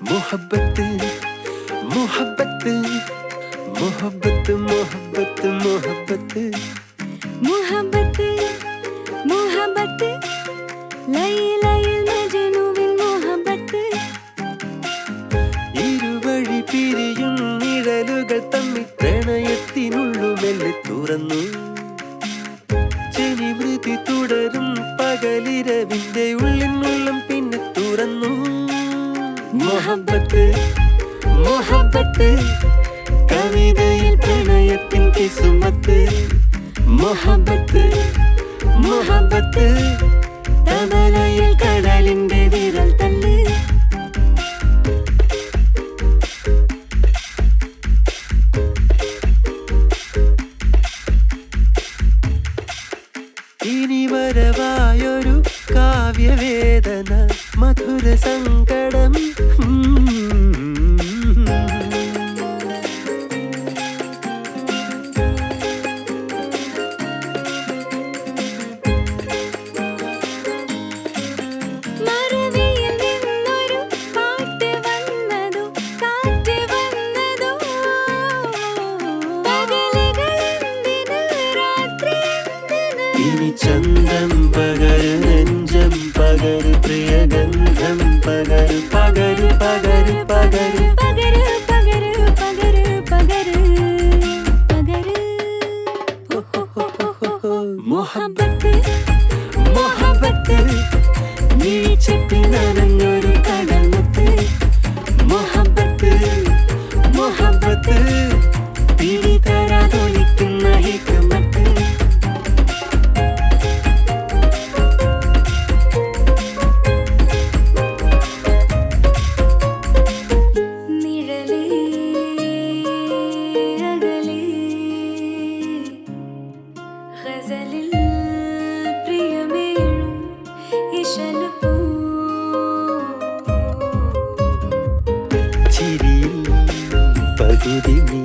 मोहब्बत मोहब्बत मोहब्बत मोहब्बत मोहब्बत मोहब्बत मोहब्बत ലൈലയിൽ മജ്നുവിൻ മോഹബ്ബത്ത് ഇരുവഴി പിരിയും നിഴലുകൾ തമ്മിൽ പ്രണയത്തിനുള്ളു മെല്ലെ തുറന്നു ജനിവൃതി തുടരും പകലിരവിന്റെ ഉള്ളിനുള്ളം പിന്നെ തുറന്നു मोहब्बत मोहब्बत कविതയിൽ പ്രണയത്തിൻ കിസ്മത്ത് मोहब्बत मोहब्बत തബലയിൽ കടലിന്റെ വിരൽ തല്ല് ഇനി വരവായൊരു കാവ്യവേദന മധുര സങ്കടം ഇനി ചന്തം പകരു നെഞ്ചം പകരു പ്രിയഗന്ധം പകരു പകരു പകരു പകരു പകരു പകരു പകരു പകരു പകരു മോഹബ്ബത്ത് മോഹബ്ബത്ത് നീച്ചപ്പിൽ നനഞ്ഞൊരു കടൽമുത്ത് മോഹബ്ബത്ത് മോഹബ്ബത്ത് പിടിതരാതൊലിക്കുന്ന ഹിക്മത്ത് ഗസലിൽ പ്രിയമേഴും ഇശൽപൂ ചിരിയിൽ പകുതി നീ